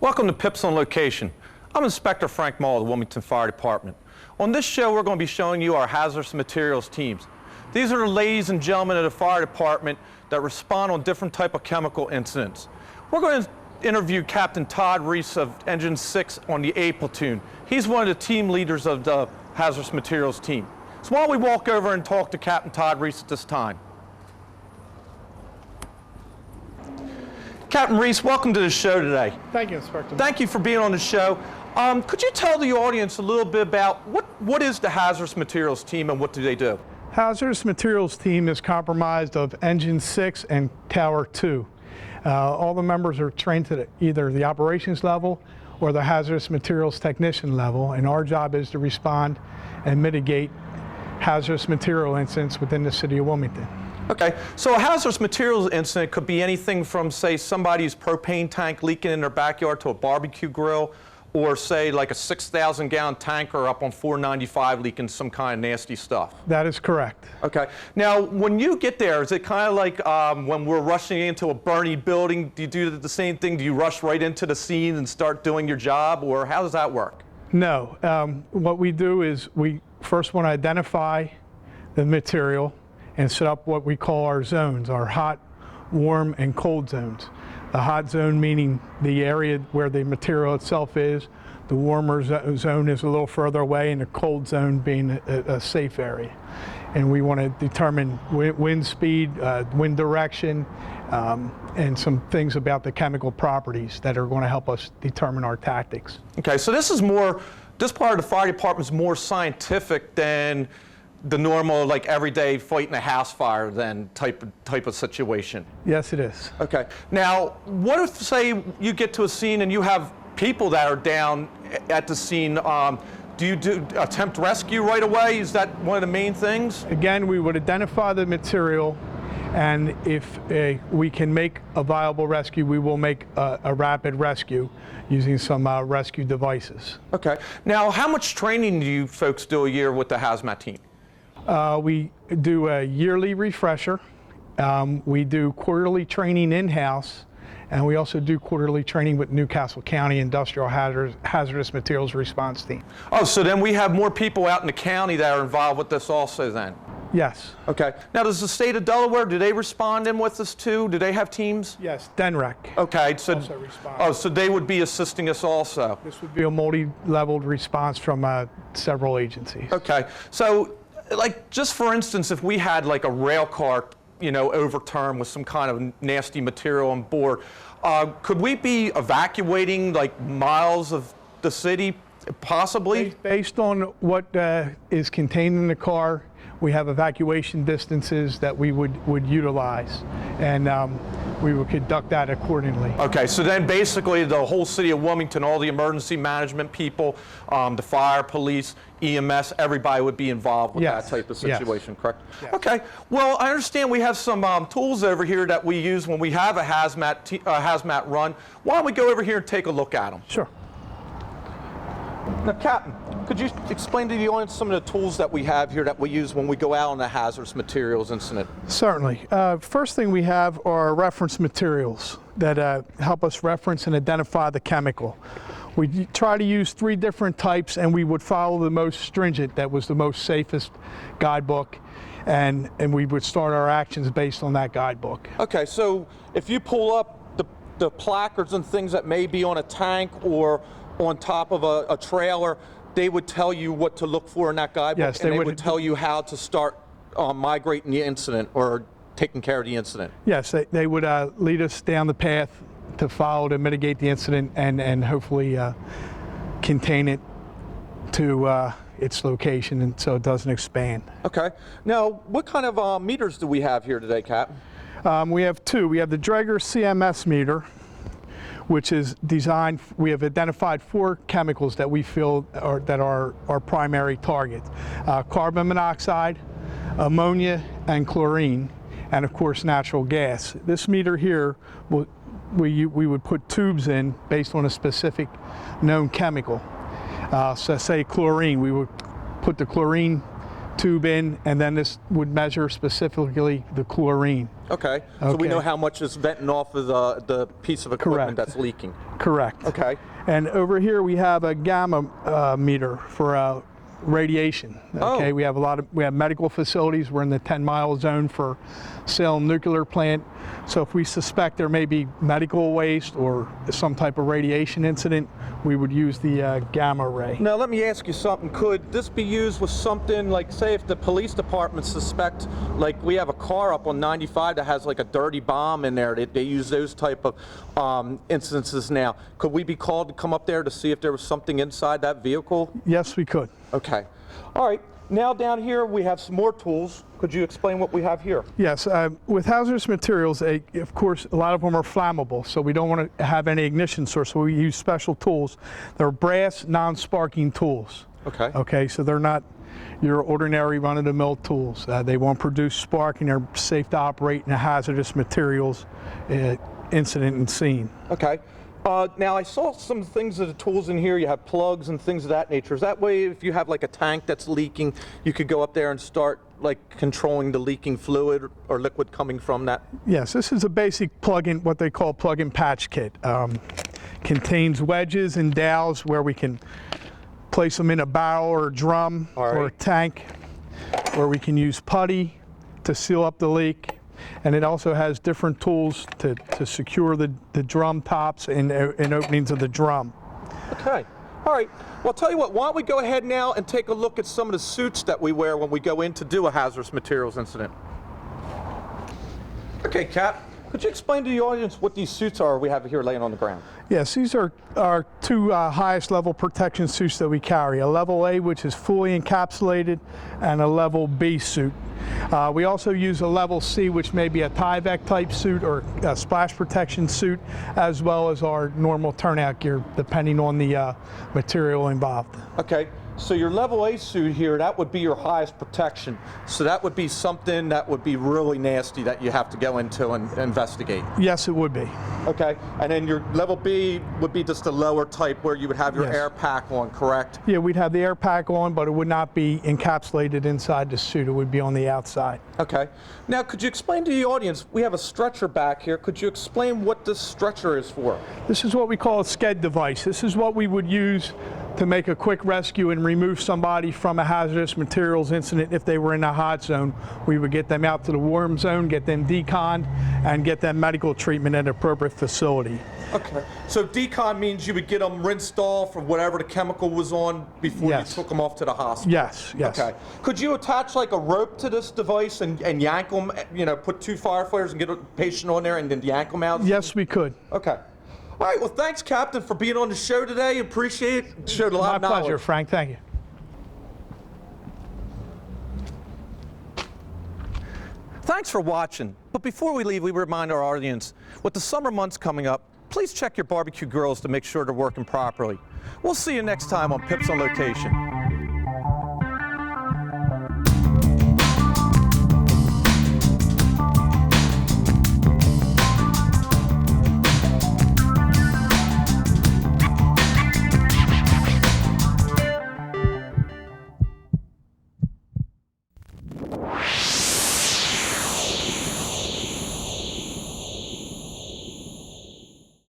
Welcome to PIPS on Location. I'm Inspector Frank Maule of the Wilmington Fire Department. On this show, we're going to be showing you our hazardous materials teams. These are the ladies and gentlemen of the fire department that respond on different type of chemical incidents. We're going to interview Captain Todd Reese of Engine 6 on the A platoon. He's one of the team leaders of the hazardous materials team. So why don't we walk over and talk to Captain Todd Reese at this time. Captain Reese, welcome to the show today. Thank you, Inspector. Thank you for being on the show. Could you tell the audience a little bit about what is the hazardous materials team and what do they do? Hazardous materials team is comprised of Engine 6 and Tower 2. All the members are trained to either the operations level or the hazardous materials technician level, and our job is to respond and mitigate hazardous material incidents within the city of Wilmington. Okay, so a hazardous materials incident could be anything from, say, somebody's propane tank leaking in their backyard to a barbecue grill, or say like a 6,000-gallon tanker up on 495 leaking some kind of nasty stuff. That is correct. Okay, now when you get there, is it kind of like when we're rushing into a burning building, do you do the same thing? Do you rush right into the scene and start doing your job, or how does that work? No, what we do is we first want to identify the material and set up what we call our zones, our hot, warm, and cold zones. The hot zone meaning the area where the material itself is, the warmer zone is a little further away, and the cold zone being a safe area. And we want to determine wind speed, wind direction, and some things about the chemical properties that are going to help us determine our tactics. Okay, so this part of the fire department is more scientific than the normal, like, everyday fighting a house fire then type of situation. Yes, it is. Okay. Now, what if, say, you get to a scene and you have people that are down at the scene? Do you attempt rescue right away? Is that one of the main things? Again, we would identify the material, and if we can make a viable rescue, we will make a rapid rescue using some rescue devices. Okay. Now, how much training do you folks do a year with the HAZMAT team? We do a yearly refresher. We do quarterly training in-house, and we also do quarterly training with Newcastle County Industrial Hazardous Materials Response Team. Oh, so then we have more people out in the county that are involved with this also then? Yes. Okay. Now, does the state of Delaware, do they respond in with us too? Do they have teams? Yes, DENREC. Okay, so also responds. Oh, so they would be assisting us also. This would be a multi-leveled response from several agencies. Okay, so like, just for instance, if we had like a rail car, you know, overturned with some kind of nasty material on board, could we be evacuating like miles of the city, possibly? Based on what is contained in the car, we have evacuation distances that we would utilize, and we would conduct that accordingly. Okay, so then basically the whole city of Wilmington, all the emergency management people, the fire, police, EMS, everybody would be involved with that type of situation, correct? Yes. Okay, well, I understand we have some tools over here that we use when we have a hazmat run. Why don't we go over here and take a look at them? Sure. Now, Captain, could you explain to the audience some of the tools that we have here that we use when we go out on a hazardous materials incident? Certainly. First thing we have are reference materials that help us reference and identify the chemical. We try to use 3 different types, and we would follow the most stringent, that was the most safest guidebook, and we would start our actions based on that guidebook. Okay, so if you pull up the placards and things that may be on a tank or on top of a trailer, they would tell you what to look for in that guidebook? Yes, they would tell you how to start migrating the incident or taking care of the incident? Yes, they would lead us down the path to follow to mitigate the incident and hopefully contain it to its location, and so it doesn't expand. Okay. Now, what kind of meters do we have here today, Captain? We have 2. We have the Draeger CMS meter, which is designed, we have identified 4 chemicals that we feel are our primary targets. Carbon monoxide, ammonia, and chlorine, and of course natural gas. This meter here, we would put tubes in based on a specific known chemical. So say chlorine, we would put the chlorine tube in, and then this would measure specifically the chlorine. Okay. So we Okay. know how much is venting off of the piece of equipment Correct. that's leaking. Correct. Okay. And over here we have a gamma meter for radiation. Okay, Oh. we have medical facilities. We're in the 10-mile zone for Salem nuclear plant. So if we suspect there may be medical waste or some type of radiation incident, we would use the gamma ray. Now let me ask you something. Could this be used with something like, say, if the police department suspect, like we have a car up on 95 that has like a dirty bomb in there, they use those type of instances now. Could we be called to come up there to see if there was something inside that vehicle? Yes, we could. Okay. All right. Now down here we have some more tools. Could you explain what we have here? Yes, with hazardous materials, of course, a lot of them are flammable, so we don't want to have any ignition source, so we use special tools. They're brass, non-sparking tools. Okay. Okay, so they're not your ordinary run-of-the-mill tools. They won't produce spark, and they're safe to operate in a hazardous materials incident and scene. Okay. Now I saw some things of the tools in here. You have plugs and things of that nature. Is that way, if you have like a tank that's leaking, you could go up there and start like controlling the leaking fluid or liquid coming from that? Yes, this is a basic plug-in, what they call plug-in patch kit. Contains wedges and dowels where we can place them in a barrel or a drum or a tank, where we can use putty to seal up the leak. And it also has different tools to secure the drum tops and openings of the drum. Okay. All right. Well, I'll tell you what, why don't we go ahead now and take a look at some of the suits that we wear when we go in to do a hazardous materials incident. Okay, Cap, could you explain to the audience what these suits are we have here laying on the ground? Yes, these are our two highest level protection suits that we carry. A level A, which is fully encapsulated, and a level B suit. We also use a level C, which may be a Tyvek type suit or a splash protection suit, as well as our normal turnout gear, depending on the material involved. Okay, so your level A suit here, that would be your highest protection. So that would be something that would be really nasty that you have to go into and investigate. Yes, it would be. Okay, and then your level B would be just a lower type where you would have your Yes. air pack on, correct? Yeah, we'd have the air pack on, but it would not be encapsulated inside the suit. It would be on the outside. Okay. Now, could you explain to the audience, we have a stretcher back here. Could you explain what this stretcher is for? This is what we call a SCED device. This is what we would use to make a quick rescue and remove somebody from a hazardous materials incident if they were in a hot zone. We would get them out to the warm zone, get them deconned, and get them medical treatment at an appropriate facility. Okay. So decon means you would get them rinsed off or whatever the chemical was on before Yes. you took them off to the hospital? Yes, yes. Okay. Could you attach like a rope to this device and yank them, you know, put two firefighters and get a patient on there and then yank them out? Yes, we could. Okay. All right. Well, thanks, Captain, for being on the show today. Appreciate it. Showed a lot My of knowledge. pleasure, Frank. Thank you. Thanks for watching. But before we leave, we remind our audience, with the summer months coming up, please check your barbecue grills to make sure they're working properly. We'll see you next time on PIPS on Location.